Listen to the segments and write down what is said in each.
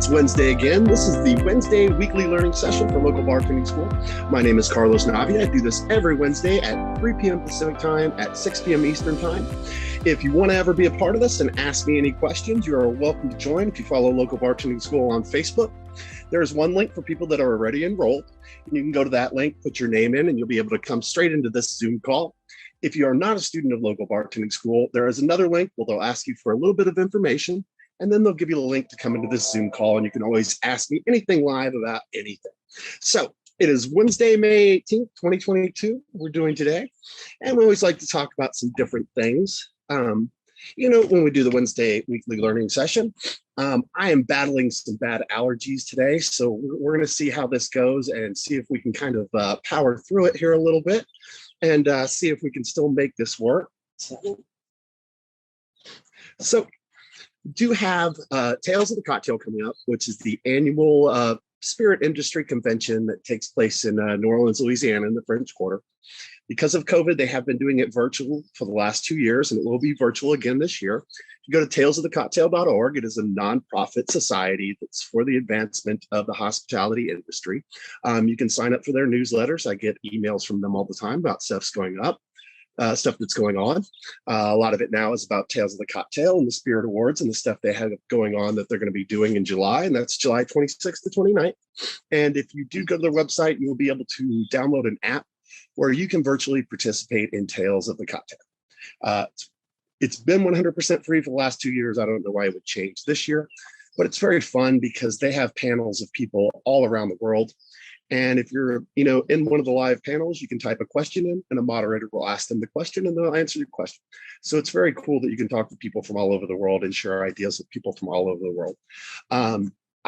It's Wednesday again. This is the Wednesday weekly learning session for local bartending school. My name is Carlos Navia. I do this every Wednesday at 3 p.m. Pacific time, at 6 p.m. Eastern time. If you want to ever be a part of this and ask me any questions, you are welcome to join if you follow local bartending school on Facebook. There is one link for people that are already enrolled. You can go to that link, put your name in, and you'll be able to come straight into this Zoom call. If you are not a student of local bartending school, there is another link where they'll ask you for a little bit of information, and then they'll give you a link to come into this Zoom call, and you can always ask me anything live about anything. So it is Wednesday, May 18th, 2022, we're doing today. And we always like to talk about some different things. When we do the Wednesday weekly learning session, I am battling some bad allergies today. So we're going to see how this goes and see if we can kind of power through it here a little bit and see if we can still make this work. So do have Tales of the Cocktail coming up, which is the annual spirit industry convention that takes place in New Orleans, Louisiana in the French Quarter. Because of COVID, they have been doing it virtual for the last 2 years, and it will be virtual again this year. You go to talesofthecocktail.org. It is a nonprofit society that's for the advancement of the hospitality industry. You can sign up for their newsletters. I get emails from them all the time about stuff that's going on. A lot of it now is about Tales of the Cocktail and the Spirit Awards and the stuff they have going on that they're going to be doing in July, and that's July 26th to 29th. And if you do go to their website, you will be able to download an app where you can virtually participate in Tales of the Cocktail. It's been 100% free for the last 2 years. I don't know why it would change this year, but it's very fun because they have panels of people all around the world. And if you're, in one of the live panels, you can type a question in and a moderator will ask them the question and they'll answer your question. So it's very cool that you can talk to people from all over the world and share ideas with people from all over the world.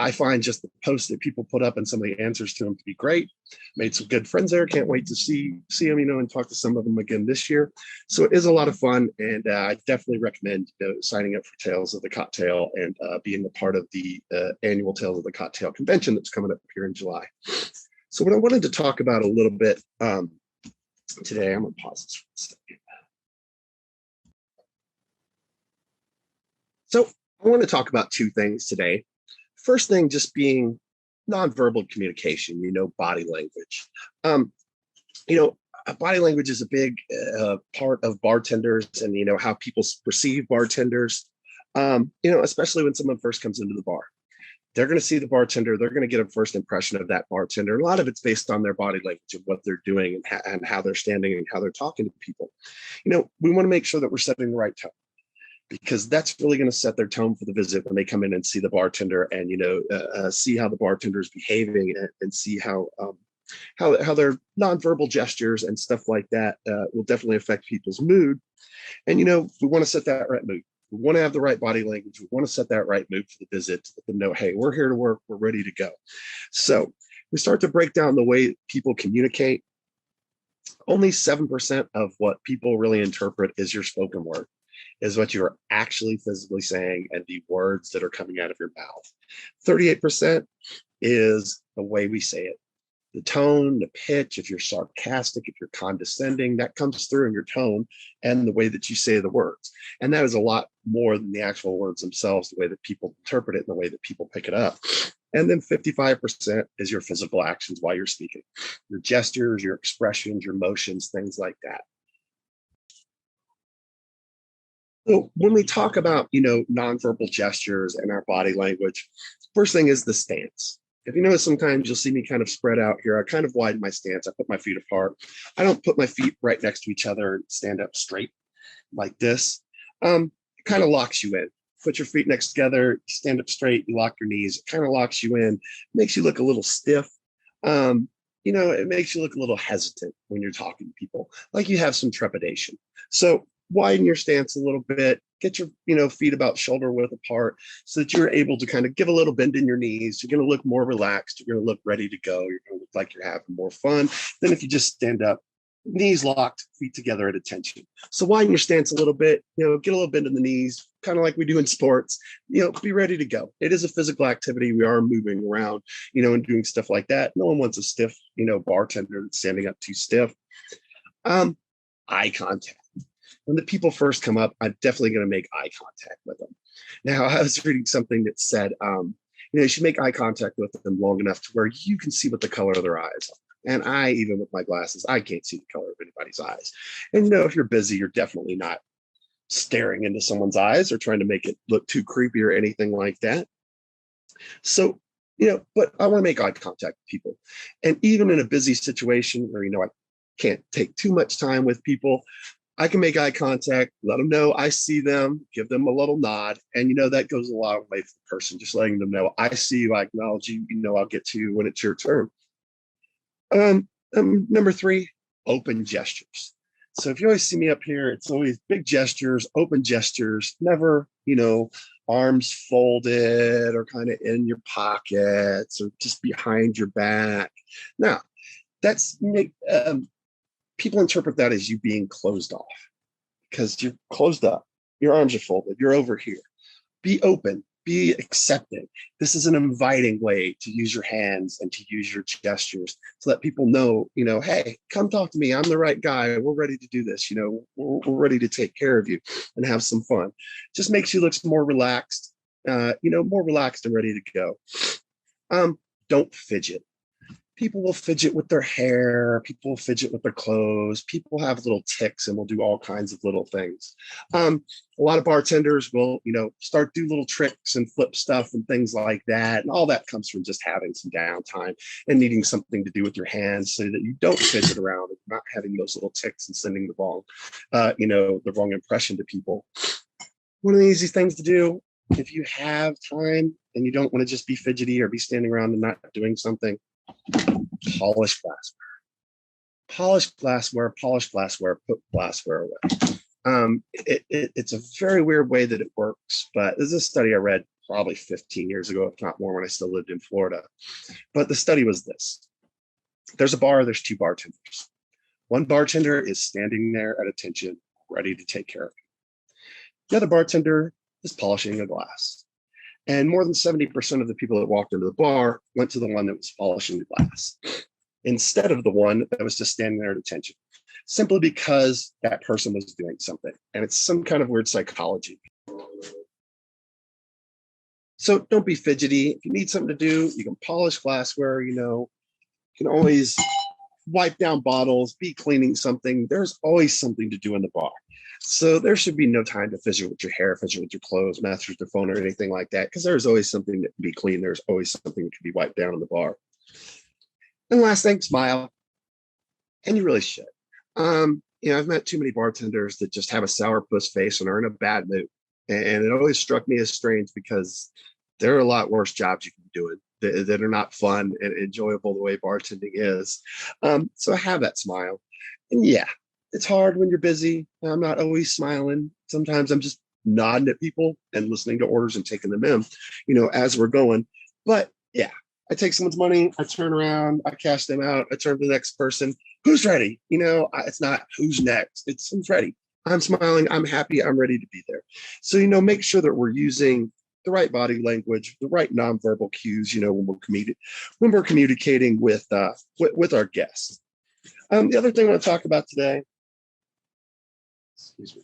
I find just the posts that people put up and some of the answers to them to be great. Made some good friends there. Can't wait to see them, and talk to some of them again this year. So it is a lot of fun, and I definitely recommend signing up for Tales of the Cocktail and being a part of the annual Tales of the Cocktail convention that's coming up here in July. So what I wanted to talk about a little bit today, I'm going to pause this for a second. So I want to talk about two things today. First thing, just being nonverbal communication, body language. Body language is a big part of bartenders and, how people perceive bartenders, especially when someone first comes into the bar. They're going to see the bartender. They're going to get a first impression of that bartender. A lot of it's based on their body language and what they're doing and how they're standing and how they're talking to people. We want to make sure that we're setting the right tone, because that's really going to set their tone for the visit when they come in and see the bartender and, see how the bartender is behaving and see how their nonverbal gestures and stuff like that will definitely affect people's mood. And, we want to set that right mood. We want to have the right body language. We want to set that right mood for the visit to let them know, hey, we're here to work. We're ready to go. So we start to break down the way people communicate. Only 7% of what people really interpret is your spoken word, is what you're actually physically saying and the words that are coming out of your mouth. 38% is the way we say it. The tone, the pitch, if you're sarcastic, if you're condescending, that comes through in your tone and the way that you say the words. And that is a lot more than the actual words themselves, the way that people interpret it and the way that people pick it up. And then 55% is your physical actions while you're speaking, your gestures, your expressions, your motions, things like that. So when we talk about, nonverbal gestures and our body language, first thing is the stance. If you notice, sometimes you'll see me kind of spread out here. I kind of widen my stance. I put my feet apart. I don't put my feet right next to each other and stand up straight like this. It kind of locks you in. Put your feet next together, stand up straight, you lock your knees. It kind of locks you in, makes you look a little stiff. It makes you look a little hesitant when you're talking to people, like you have some trepidation. So widen your stance a little bit, get your feet about shoulder width apart so that you're able to kind of give a little bend in your knees. You're going to look more relaxed. You're going to look ready to go. You're going to look like you're having more fun than if you just stand up, knees locked, feet together at attention. So widen your stance a little bit, get a little bend in the knees, kind of like we do in sports, be ready to go. It is a physical activity. We are moving around, and doing stuff like that. No one wants a stiff, bartender that's standing up too stiff. Eye contact. When the people first come up, I'm definitely going to make eye contact with them. Now, I was reading something that said, You should make eye contact with them long enough to where you can see what the color of their eyes are. And I, even with my glasses, I can't see the color of anybody's eyes. And if you're busy, you're definitely not staring into someone's eyes or trying to make it look too creepy or anything like that. So, but I want to make eye contact with people. And even in a busy situation where, I can't take too much time with people, I can make eye contact, let them know I see them, give them a little nod. And, that goes a long way for the person, just letting them know I see you, I acknowledge you, I'll get to you when it's your turn. Number 3, open gestures. So if you always see me up here, it's always big gestures, open gestures, never, arms folded or kind of in your pockets or just behind your back. Now, people interpret that as you being closed off because you're closed up. Your arms are folded. You're over here. Be open. Be accepting. This is an inviting way to use your hands and to use your gestures to let people know, hey, come talk to me. I'm the right guy. We're ready to do this. We're ready to take care of you and have some fun. Just makes you look more relaxed, more relaxed and ready to go. Don't fidget. People will fidget with their hair. People will fidget with their clothes. People have little tics and will do all kinds of little things. A lot of bartenders will, start do little tricks and flip stuff and things like that. And all that comes from just having some downtime and needing something to do with your hands so that you don't fidget around and not having those little tics and sending the wrong impression to people. One of the easiest things to do, if you have time and you don't want to just be fidgety or be standing around and not doing something, polish glassware, put glassware away. It's a very weird way that it works, but there's a study I read probably 15 years ago, if not more, when I still lived in Florida. But the study was this. There's a bar, there's 2 bartenders. One bartender is standing there at attention, ready to take care of you. The other bartender is polishing a glass. And more than 70% of the people that walked into the bar went to the one that was polishing the glass instead of the one that was just standing there at attention, simply because that person was doing something. And it's some kind of weird psychology. So don't be fidgety. If you need something to do, you can polish glassware, you can always wipe down bottles, be cleaning something. There's always something to do in the bar. So there should be no time to fidget with your hair, fidget with your clothes, mess with your phone or anything like that, because there's always something that can be clean. There's always something that can be wiped down in the bar. And last thing, smile. And you really should. I've met too many bartenders that just have a sourpuss face and are in a bad mood. And it always struck me as strange because there are a lot worse jobs you can be doing that are not fun and enjoyable the way bartending is. So have that smile. And yeah, it's hard when you're busy. I'm not always smiling. Sometimes I'm just nodding at people and listening to orders and taking them in, as we're going. But yeah, I take someone's money, I turn around, I cash them out, I turn to the next person. Who's ready? It's not who's next. It's who's ready. I'm smiling. I'm happy. I'm ready to be there. So, make sure that we're using the right body language, the right nonverbal cues, when we're communicating with our guests. The other thing I want to talk about today, excuse me.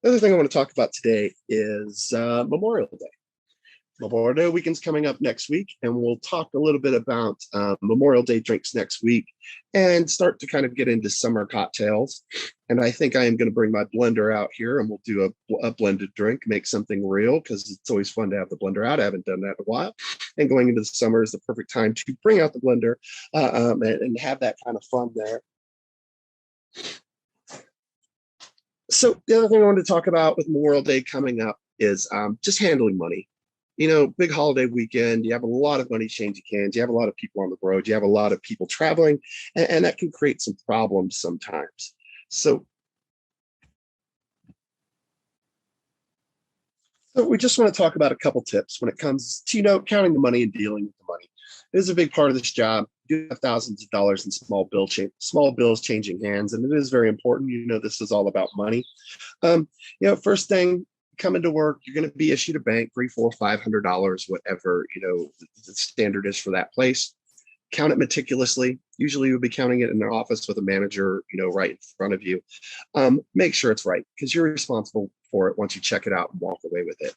The other thing I want to talk about today is Memorial Day. Memorial Day weekend's coming up next week, and we'll talk a little bit about Memorial Day drinks next week and start to kind of get into summer cocktails. And I think I am going to bring my blender out here, and we'll do a blended drink, make something real, because it's always fun to have the blender out. I haven't done that in a while. And going into the summer is the perfect time to bring out the blender and have that kind of fun there. So the other thing I wanted to talk about with Memorial Day coming up is just handling money. Big holiday weekend, you have a lot of money changing hands, you have a lot of people on the road, you have a lot of people traveling, and that can create some problems sometimes. So we just want to talk about a couple tips when it comes to, counting the money and dealing with the money. It is a big part of this job. You have thousands of dollars in small bills changing hands, and it is very important. This is all about money. First thing, coming to work, you're going to be issued a bank, $300, $400, $500, whatever the standard is for that place. Count it meticulously. Usually you'll be counting it in their office with a manager, right in front of you. Make sure it's right, because you're responsible for it once you check it out and walk away with it.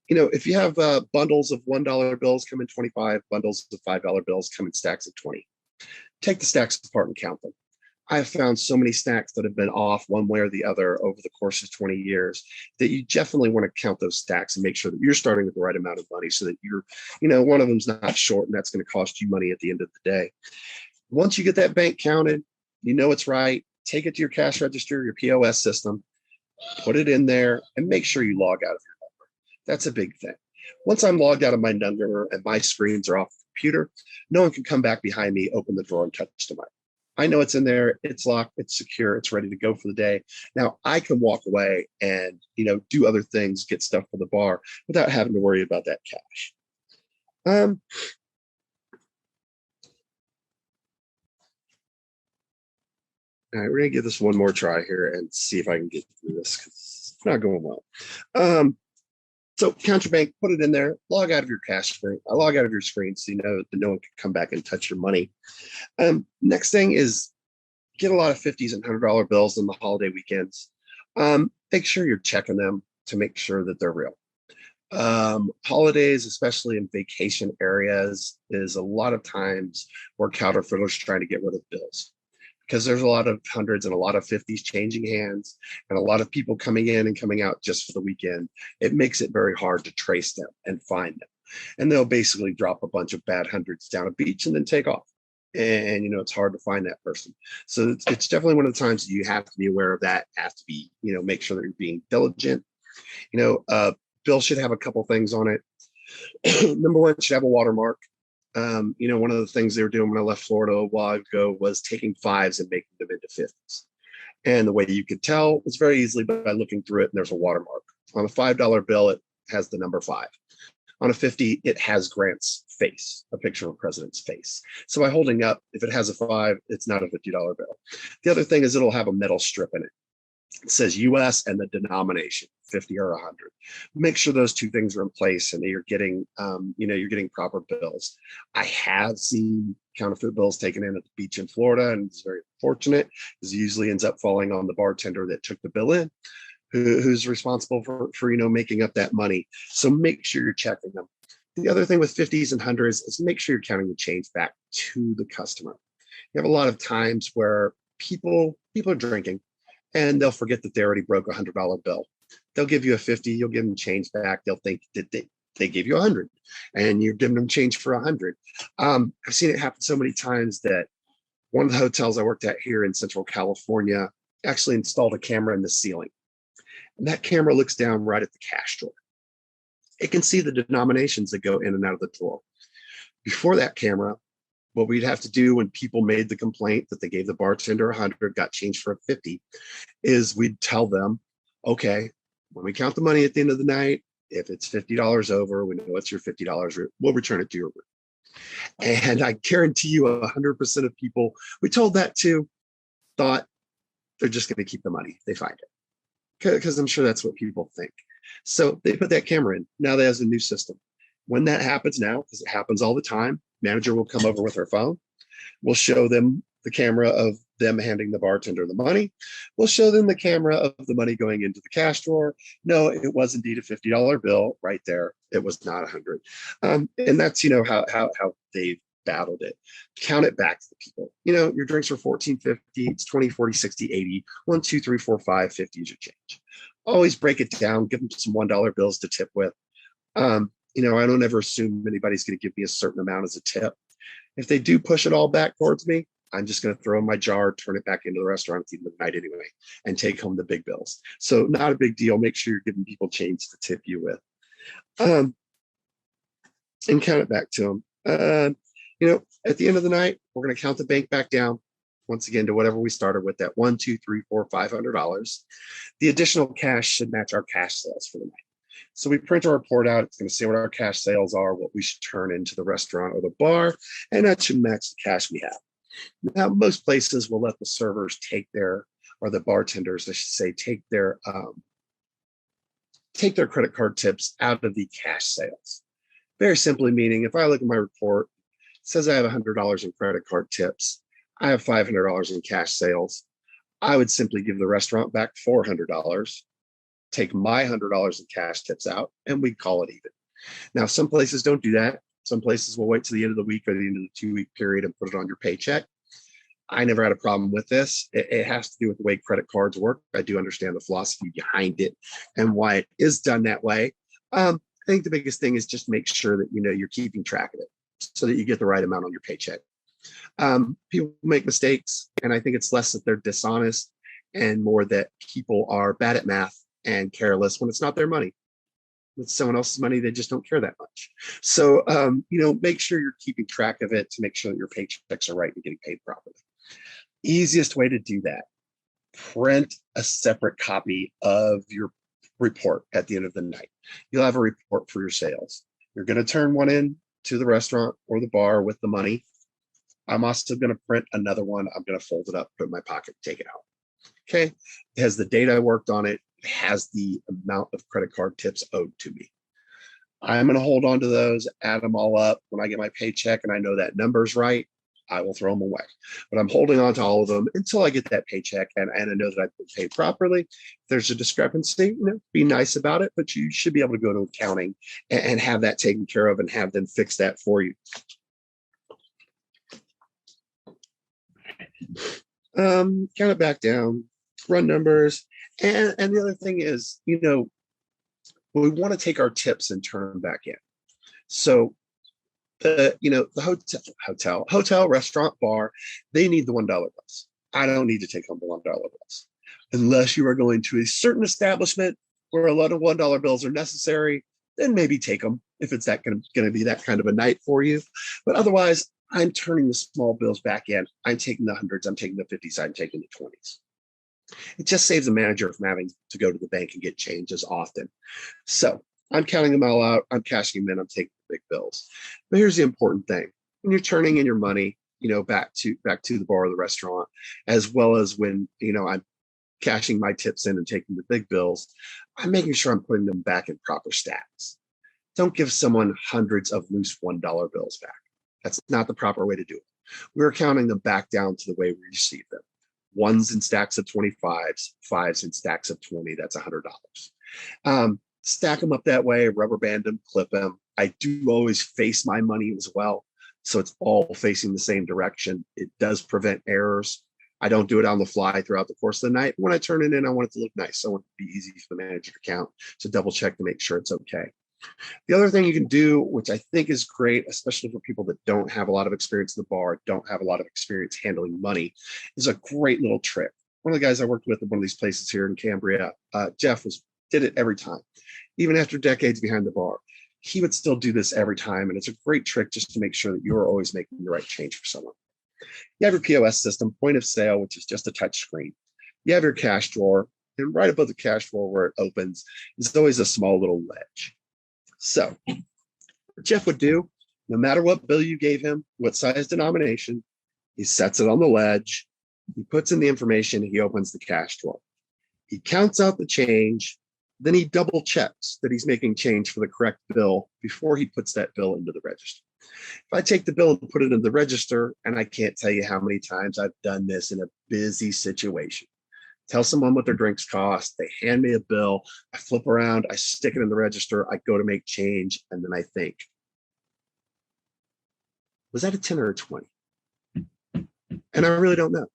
If you have bundles of $1 bills come in 25, bundles of $5 bills come in stacks of 20. Take the stacks apart and count them. I have found so many stacks that have been off one way or the other over the course of 20 years that you definitely want to count those stacks and make sure that you're starting with the right amount of money so that one of them's not short and that's going to cost you money at the end of the day. Once you get that bank counted, you know it's right. Take it to your cash register, your POS system, put it in there, and make sure you log out of your number. That's a big thing. Once I'm logged out of my number and my screens are off the computer, no one can come back behind me, open the drawer, and touch the money. I know it's in there, it's locked, it's secure, it's ready to go for the day. Now I can walk away and do other things, get stuff for the bar without having to worry about that cash. All right, we're gonna give this one more try here and see if I can get through this because it's not going well. So count your bank, put it in there, log out of your cash screen, log out of your screen so you know that no one can come back and touch your money. Next thing is get a lot of 50s and $100 bills on the holiday weekends. Make sure you're checking them to make sure that they're real. Holidays, especially in vacation areas, is a lot of times where counterfeiters trying to get rid of bills because there's a lot of hundreds and a lot of 50s changing hands and a lot of people coming in and coming out just for the weekend. It makes it very hard to trace them and find them. And they'll basically drop a bunch of bad hundreds down a beach and then take off. And it's hard to find that person. So it's definitely one of the times that you have to be aware of that, have to be, make sure that you're being diligent. Bill should have a couple things on it. Number one, it should have a watermark. One of the things they were doing when I left Florida a while ago was taking fives and making them into 50s. And the way you could tell was very easily by looking through it, and there's a watermark. On a $5 bill, it has the number 5. On a 50, it has Grant's face, a picture of a president's face. So by holding up, if it has a 5, it's not a $50 bill. The other thing is it'll have a metal strip in it. It says US and the denomination, 50 or 100. Make sure those two things are in place and that you're getting, you're getting proper bills. I have seen counterfeit bills taken in at the beach in Florida, and it's very fortunate because it usually ends up falling on the bartender that took the bill in, who's responsible for making up that money. So make sure you're checking them. The other thing with 50s and 100s is make sure you're counting the change back to the customer. You have a lot of times where people are drinking and they'll forget that they already broke a $100 bill. They'll give you a 50, you'll give them change back. They'll think that they gave you 100 and you're giving them change for 100. I've seen it happen so many times that one of the hotels I worked at here in Central California actually installed a camera in the ceiling. And that camera looks down right at the cash drawer. It can see the denominations that go in and out of the drawer. Before that camera, what we'd have to do when people made the complaint that they gave the bartender 100, got changed for a 50, is we'd tell them, okay, when we count the money at the end of the night, if it's $50 over, we know it's your $50, we'll return it to your room. And I guarantee you 100% of people we told that to thought they're just going to keep the money if they find it. Because I'm sure that's what people think. So they put that camera in. Now there's a new system. When that happens now, because it happens all the time, manager will come over with her phone. We'll show them the camera of them handing the bartender the money. We'll show them the camera of the money going into the cash drawer. No, it was indeed a $50 bill right there. It was not 100. And that's, how they've battled it. Count it back to the people. Your drinks are $14.50, it's 20, 40, 60, 80, 1, 2, 3, 4, 5, 50 is your change. Always break it down, give them some $1 bills to tip with. I don't ever assume anybody's going to give me a certain amount as a tip. If they do push it all back towards me, I'm just going to throw in my jar, turn it back into the restaurant at the end of the night anyway, and take home the big bills. So not a big deal. Make sure you're giving people change to tip you with. And count it back to them. At the end of the night, we're going to count the bank back down once again to whatever we started with, that $1, $2, $3, $4, $500. The additional cash should match our cash sales for the night. So we print a report out. It's going to say what our cash sales are, what we should turn into the restaurant or the bar, and that should match the cash we have. Now, most places will let the servers or the bartenders, I should say, take their credit card tips out of the cash sales. Very simply meaning, if I look at my report, it says I have $100 in credit card tips. I have $500 in cash sales. I would simply give the restaurant back $400 take my $100 in cash tips out, and we call it even. Now, some places don't do that. Some places will wait to the end of the week or the end of the 2-week period and put it on your paycheck. I never had a problem with this. It has to do with the way credit cards work. I do understand the philosophy behind it and why it is done that way. I think the biggest thing is just make sure that you're keeping track of it so that you get the right amount on your paycheck. People make mistakes, and I think it's less that they're dishonest and more that people are bad at math and careless when it's not their money. It's someone else's money. They just don't care that much. So, make sure you're keeping track of it to make sure that your paychecks are right and getting paid properly. Easiest way to do that, print a separate copy of your report at the end of the night. You'll have a report for your sales. You're going to turn one in to the restaurant or the bar with the money. I'm also going to print another one. I'm going to fold it up, put it in my pocket, take it out. Okay. It has the date I worked on it. It has the amount of credit card tips owed to me. I'm going to hold on to those, add them all up. When I get my paycheck and I know that number's right, I will throw them away. But I'm holding on to all of them until I get that paycheck and I know that I've been paid properly. If there's a discrepancy, be nice about it, but you should be able to go to accounting and have that taken care of and have them fix that for you. Count it back down, run numbers. And the other thing is, we want to take our tips and turn them back in. So the hotel, restaurant, bar, they need the $1 bills. I don't need to take home the $1 bills. Unless you are going to a certain establishment where a lot of $1 bills are necessary, then maybe take them if it's that going to be that kind of a night for you. But otherwise, I'm turning the small bills back in. I'm taking the hundreds, I'm taking the 50s, I'm taking the 20s. It just saves the manager from having to go to the bank and get change as often. So I'm counting them all out. I'm cashing them in. I'm taking the big bills. But here's the important thing. When you're turning in your money, back to the bar or the restaurant, as well as when, I'm cashing my tips in and taking the big bills, I'm making sure I'm putting them back in proper stacks. Don't give someone hundreds of loose $1 bills back. That's not the proper way to do it. We're counting them back down to the way we receive them. Ones in stacks of 25s, fives in stacks of 20. That's $100. Stack them up that way, rubber band them, clip them. I do always face my money as well. So it's all facing the same direction. It does prevent errors. I don't do it on the fly throughout the course of the night. When I turn it in, I want it to look nice. I want it to be easy for the manager to count, to double check to make sure it's okay. The other thing you can do, which I think is great, especially for people that don't have a lot of experience in the bar, don't have a lot of experience handling money, is a great little trick. One of the guys I worked with at one of these places here in Cambria, Jeff, did it every time. Even after decades behind the bar, he would still do this every time. And it's a great trick just to make sure that you're always making the right change for someone. You have your POS system, point of sale, which is just a touch screen. You have your cash drawer, and right above the cash drawer where it opens is always a small little ledge. So what Jeff would do, no matter what bill you gave him, what size denomination, he sets it on the ledge, he puts in the information, he opens the cash drawer. He counts out the change, then he double checks that he's making change for the correct bill before he puts that bill into the register. If I take the bill and put it in the register, and I can't tell you how many times I've done this in a busy situation. Tell someone what their drinks cost. They hand me a bill. I flip around. I stick it in the register. I go to make change. And then I think, was that a 10 or a 20? And I really don't know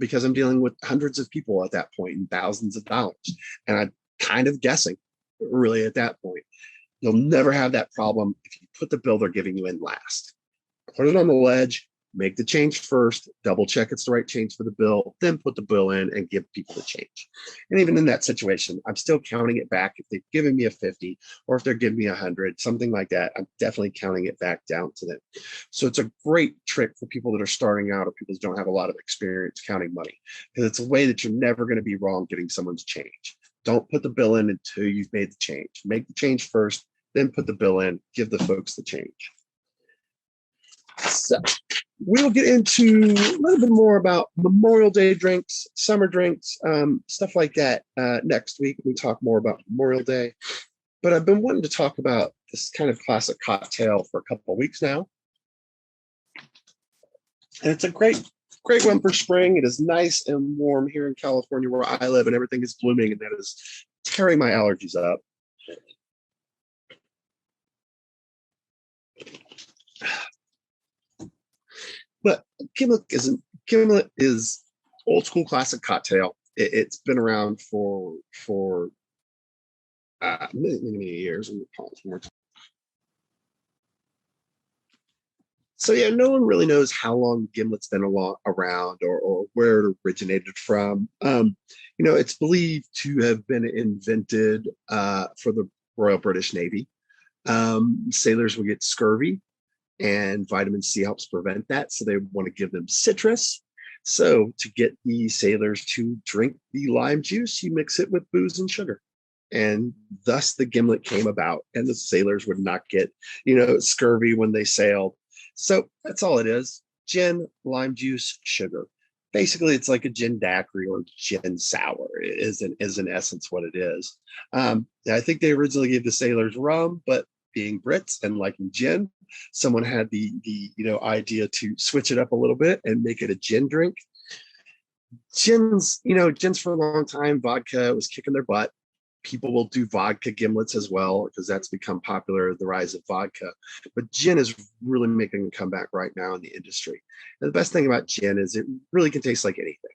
because I'm dealing with hundreds of people at that point and thousands of dollars. And I'm kind of guessing really at that point. You'll never have that problem if you put the bill they're giving you in last. Put it on the ledge. Make the change first, double check it's the right change for the bill, then put the bill in and give people the change. And even in that situation, I'm still counting it back. If they've given me a 50 or if they're giving me 100, something like that, I'm definitely counting it back down to them. So it's a great trick for people that are starting out or people that don't have a lot of experience counting money because it's a way that you're never going to be wrong getting someone's change. Don't put the bill in until you've made the change. Make the change first, then put the bill in, give the folks the change. So we'll get into a little bit more about Memorial Day drinks, summer drinks, stuff like that next week. We talk more about Memorial Day. But I've been wanting to talk about this kind of classic cocktail for a couple of weeks now. And it's a great one for spring. It is nice and warm here in California where I live, and everything is blooming, and that is tearing my allergies up. But Gimlet is old school classic cocktail. It's been around for many years. So yeah, no one really knows how long Gimlet's been around or where it originated from. It's believed to have been invented for the Royal British Navy. Sailors will get scurvy, and vitamin C helps prevent that. So they want to give them citrus. So to get the sailors to drink the lime juice, you mix it with booze and sugar. And thus the gimlet came about, and the sailors would not get, scurvy when they sailed. So that's all it is. Gin, lime juice, sugar. Basically, it's like a gin daiquiri or gin sour is in essence what it is. I think they originally gave the sailors rum, but being Brits and liking gin, someone had the idea to switch it up a little bit and make it a gin drink. Gins for a long time, vodka was kicking their butt. People will do vodka gimlets as well because that's become popular, the rise of vodka. But gin is really making a comeback right now in the industry. And the best thing about gin is it really can taste like anything.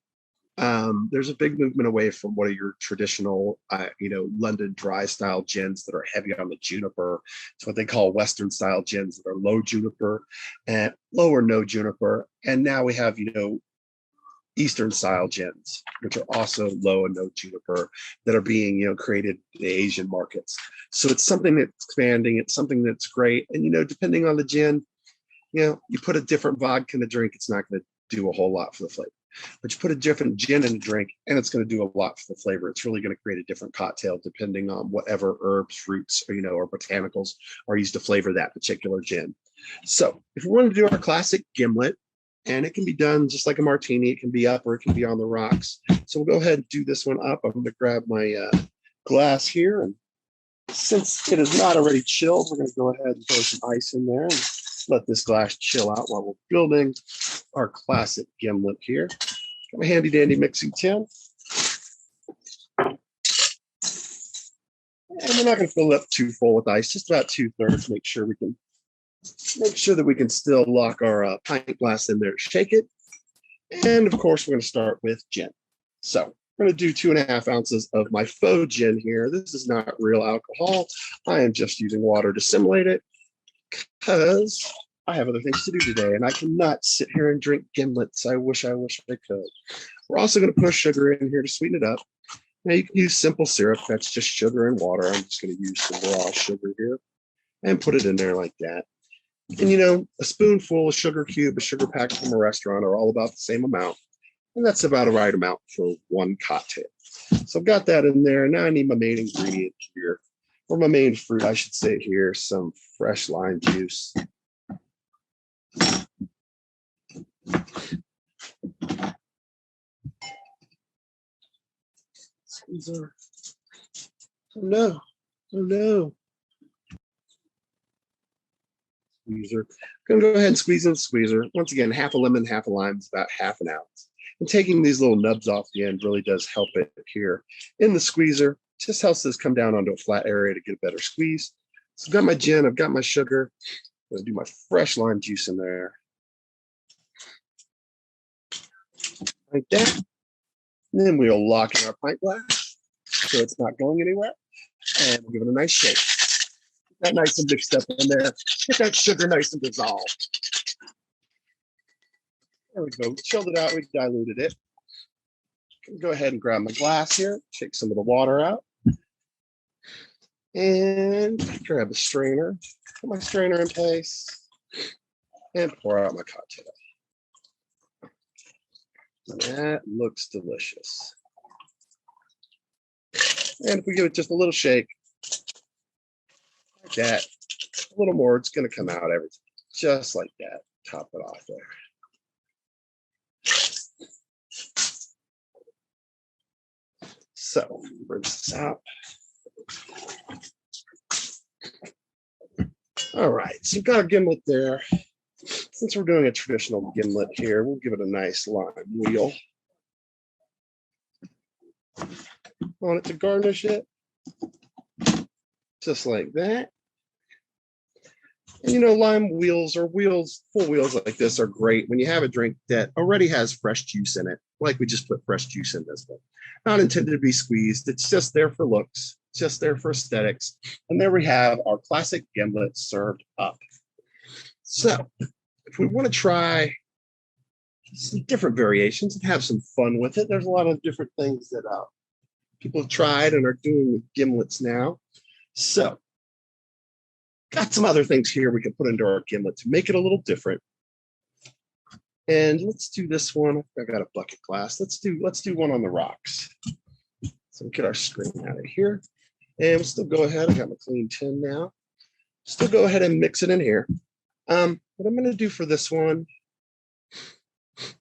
There's a big movement away from what are your traditional, London dry style gins that are heavy on the juniper. It's what they call Western style gins that are low juniper and low or no juniper. And now we have, Eastern style gins, which are also low and no juniper, that are being, created in the Asian markets. So it's something that's expanding. It's something that's great. And, depending on the gin, you put a different vodka in a drink, it's not going to do a whole lot for the flavor. But you put a different gin in a drink, and it's going to do a lot for the flavor. It's really going to create a different cocktail depending on whatever herbs, fruits, or botanicals are used to flavor that particular gin. So if we want to do our classic gimlet, and it can be done just like a martini. It can be up or it can be on the rocks. So we'll go ahead and do this one up. I'm going to grab my glass here. And since it is not already chilled, we're going to go ahead and throw some ice in there and let this glass chill out while we're building our classic gimlet here. Got my handy dandy mixing tin. And we're not going to fill it up too full with ice, just about 2/3. Make sure that we can still lock our pint glass in there, shake it. And of course, we're going to start with gin. So we're going to do 2.5 ounces of my faux gin here. This is not real alcohol. I am just using water to simulate it because I have other things to do today and I cannot sit here and drink gimlets. I wish I could. We're also going to put sugar in here to sweeten it up. Now you can use simple syrup. That's just sugar and water. I'm just going to use some raw sugar here and put it in there like that. And a spoonful of sugar cube, a sugar packet from a restaurant are all about the same amount. And that's about a right amount for one cocktail. So I've got that in there. Now I need my main ingredient here, or my main fruit, I should say here, some fresh lime juice. Squeezer. Oh no. Squeezer. I'm going to go ahead and squeeze in the squeezer. Once again, half a lemon, half a lime is about 1/2 ounce. And taking these little nubs off the end really does help it here in the squeezer. Just helps this come down onto a flat area to get a better squeeze. So I've got my gin, I've got my sugar. I'm going to do my fresh lime juice in there. Like that. And then we'll lock in our pint glass so it's not going anywhere. And we'll give it a nice shake. That nice and mixed up in there. Get that sugar nice and dissolved. There we go. We chilled it out. We diluted it. Go ahead and grab my glass here. Shake some of the water out. And grab a strainer. Put my strainer in place. And pour out my cocktail. That looks delicious. And if we give it just a little shake, like that, a little more, it's going to come out everything. Just like that. Top it off there. So, rinse this out. All right, so you've got a gimlet there. Since we're doing a traditional gimlet here, we'll give it a nice lime wheel. Want it to garnish it? just like that. And you know, lime wheels or wheels, full wheels like this are great when you have a drink that already has fresh juice in it, like we just put fresh juice in this one. Not intended to be squeezed. It's just there for looks, just there for aesthetics. And there we have our classic gimlet served up. So if we want to try some different variations and have some fun with it, there's a lot of different things that people have tried and are doing with gimlets now. So got some other things here we can put into our gimlet to make it a little different. And let's do this one. I got a bucket glass. Let's do one on the rocks. So we'll get our screen out of here. And we'll still go ahead. I got my clean tin now. Still go ahead and mix it in here. What I'm going to do for this one, I'm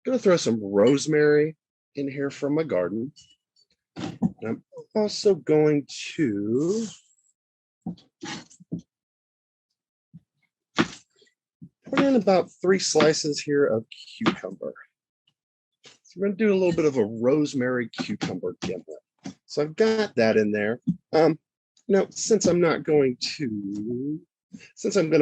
going to throw some rosemary in here from my garden. And I'm also going to put in about 3 slices here of cucumber. So we're going to do a little bit of a rosemary cucumber gimlet. So I've got that in there. Now, since I'm going to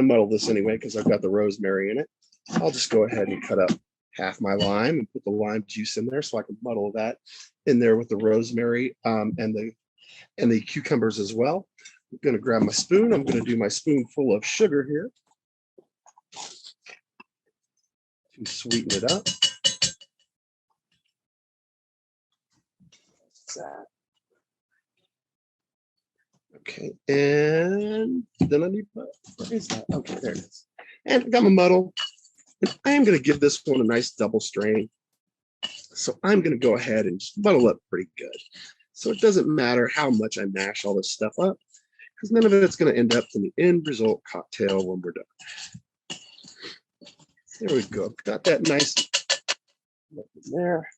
muddle this anyway, because I've got the rosemary in it, I'll just go ahead and cut up half my lime and put the lime juice in there so I can muddle that in there with the rosemary and the cucumbers as well. I'm going to grab my spoon. I'm going to do my spoonful of sugar here to sweeten it up. That. Okay, and then I need, where is that? Okay, there it is. And I got my muddle. And I am going to give this one a nice double strain. So I'm going to go ahead and just muddle up pretty good. So it doesn't matter how much I mash all this stuff up, because none of it's going to end up in the end result cocktail when we're done. There we go. Got that nice in there.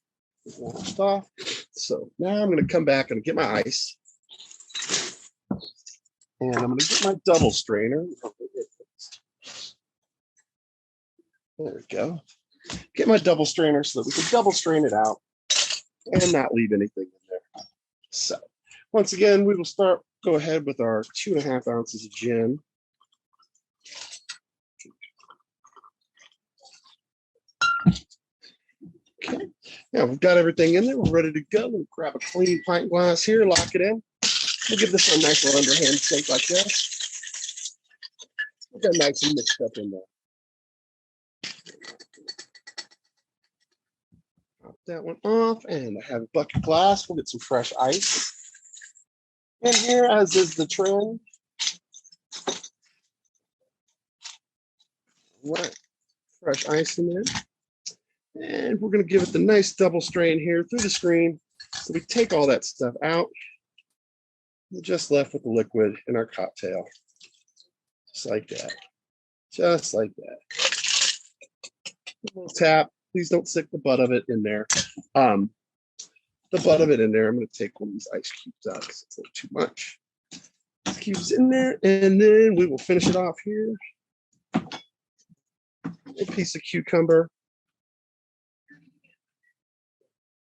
Washed off. So now I'm going to come back and get my ice. And I'm going to get my double strainer. There we go. Get my double strainer so that we can double strain it out and not leave anything in there. So once again, we will go ahead with our 2.5 ounces of gin. Okay, now we've got everything in there. We're ready to go. We'll grab a clean pint glass here, lock it in. We'll give this a nice little underhand shake like this. We'll get nice and mixed up in there. Pop that one off, and I have a bucket glass. We'll get some fresh ice. And here, as is the trend, right, fresh ice in there. And we're going to give it the nice double strain here through the screen. So we take all that stuff out. We're just left with the liquid in our cocktail. Just like that. Just like that. A little tap. Please don't stick the butt of it in there. The butt of it in there, I'm going to take one of these ice cubes out because it's a little too much. Ice cubes in there, and then we will finish it off here. A piece of cucumber.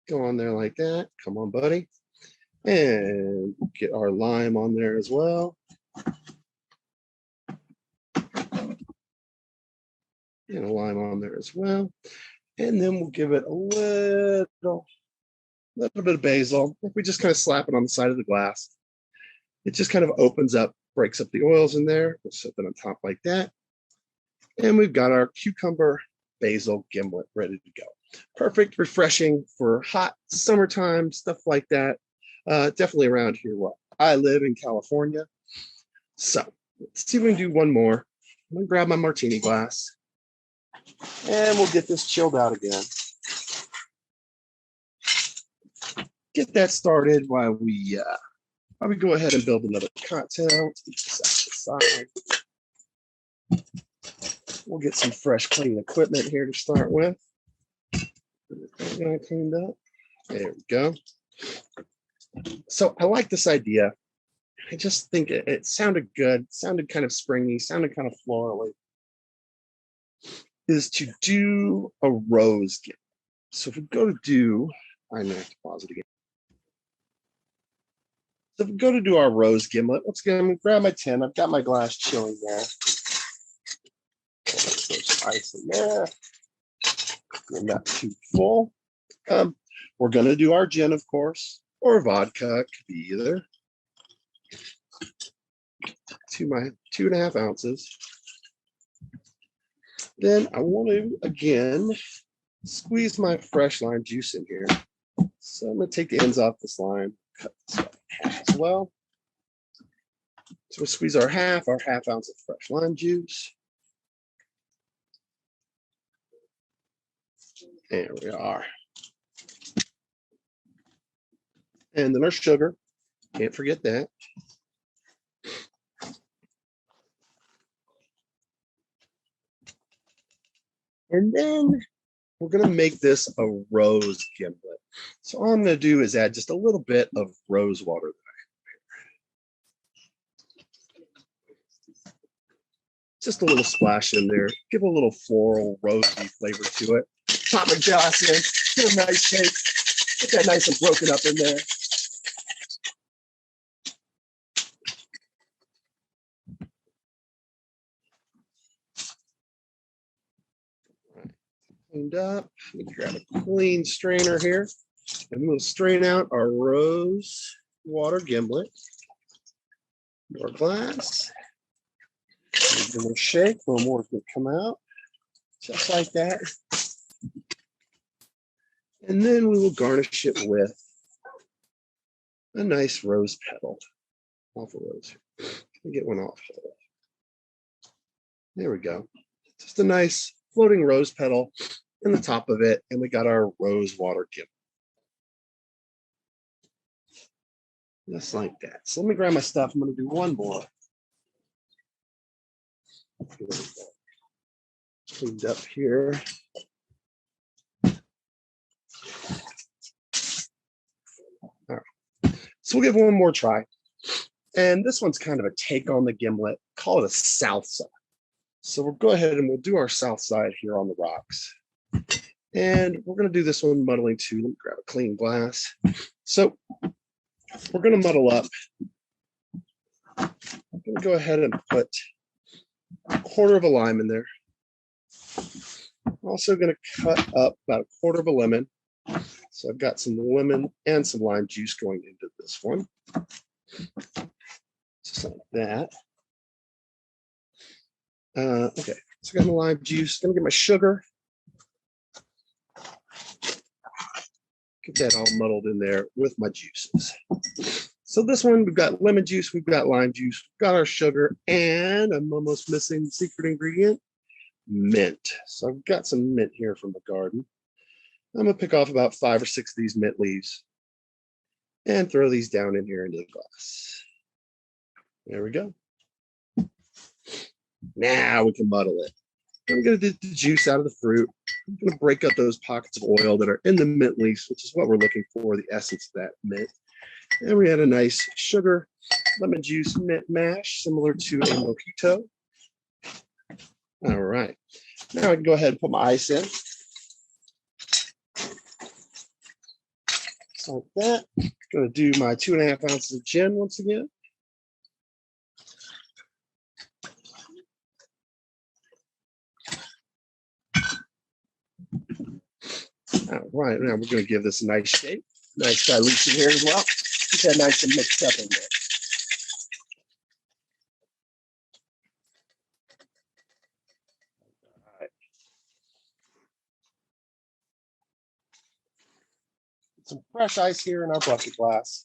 Go on there like that. Come on, buddy. And get our lime on there as well. And a lime on there as well. And then we'll give it a little bit of basil. We just kind of slap it on the side of the glass. It just kind of opens up, breaks up the oils in there. We'll set that on top like that. And we've got our cucumber basil gimlet ready to go. Perfect, refreshing for hot summertime, stuff like that. Definitely around here where I live in California. So let's see if we can do one more. I'm gonna grab my martini glass and we'll get this chilled out again. Get that started while we go ahead and build another cocktail. Let's get this out to the side. We'll get some fresh, clean equipment here to start with. Cleaned up. There we go. So I like this idea. I just think it sounded good, sounded kind of springy, sounded kind of florally. Is to do a rose gimlet. So if we go to do I know I have to pause it again. So if we go to do our rose gimlet, let's grab my tin. I've got my glass chilling there. There's ice in there. They're not too full. We're going to do our gin, of course, or vodka. It could be either. To my 2.5 ounces. Then I want to, again, squeeze my fresh lime juice in here. So I'm going to take the ends off this lime, cut this off in half as well. So we'll squeeze our half ounce of fresh lime juice. There we are. And then our sugar, can't forget that. And then we're going to make this a rose gimlet. So all I'm going to do is add just a little bit of rose water. Just a little splash in there. Give a little floral, rosy flavor to it. Pop my glass in. Get a nice shake. Get that nice and broken up in there. Cleaned up. Let me grab a clean strainer here. And we'll strain out our rose water gimlet. More glass. Give it a shake. A little more is going to come out. Just like that. And then we will garnish it with a nice rose petal. Off a rose. Let me get one off. There we go. Just a nice floating rose petal in the top of it. And we got our rose water gimlet. Just like that. So let me grab my stuff. I'm going to do one more. Cleaned up here. All right. So we'll give one more try. And this one's kind of a take on the gimlet. Call it a south side. So we'll go ahead and we'll do our south side here on the rocks. And we're going to do this one muddling too. Let me grab a clean glass. So we're going to muddle up. I'm going to go ahead and put a quarter of a lime in there. I'm also going to cut up about a quarter of a lemon. So I've got some lemon and some lime juice going into this one. Just like that. Okay, so I got my lime juice. Gonna get my sugar. Get that all muddled in there with my juices. So this one, we've got lemon juice, we've got lime juice, we've got our sugar, and I'm almost missing the secret ingredient, mint. So I've got some mint here from the garden. I'm gonna pick off about 5 or 6 of these mint leaves and throw these down in here into the glass. There we go. Now we can muddle it. I'm going to get the juice out of the fruit. I'm going to break up those pockets of oil that are in the mint leaves, which is what we're looking for, the essence of that mint. And we had a nice sugar, lemon juice, mint mash, similar to a mojito. All right. Now I can go ahead and put my ice in. Just like that. Going to do my 2.5 ounces of gin once again. All right, now we're going to give this a nice shape. Nice dilution here as well. Get that nice and mixed up in there. All right. Some fresh ice here in our bucket glass.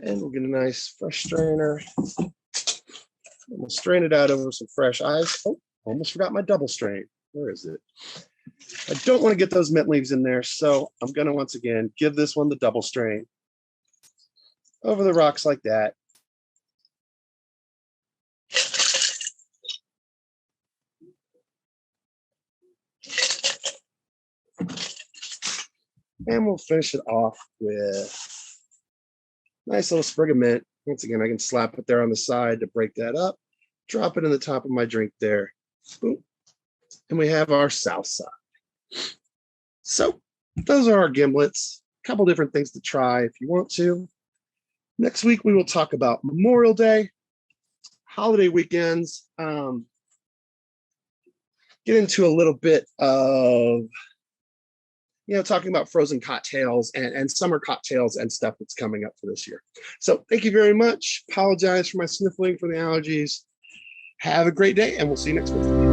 And we'll get a nice fresh strainer. And we'll strain it out over some fresh ice. Oh, almost forgot my double strain. Where is it? I don't want to get those mint leaves in there, so I'm going to once again give this one the double strain over the rocks like that. And we'll finish it off with a nice little sprig of mint. Once again, I can slap it there on the side to break that up, drop it in the top of my drink there. Boom. And we have our south side. So those are our gimlets. A couple different things to try if you want to. Next week, we will talk about Memorial Day, holiday weekends, get into a little bit of, talking about frozen cocktails and summer cocktails and stuff that's coming up for this year. So thank you very much. Apologize for my sniffling for the allergies. Have a great day, and we'll see you next week.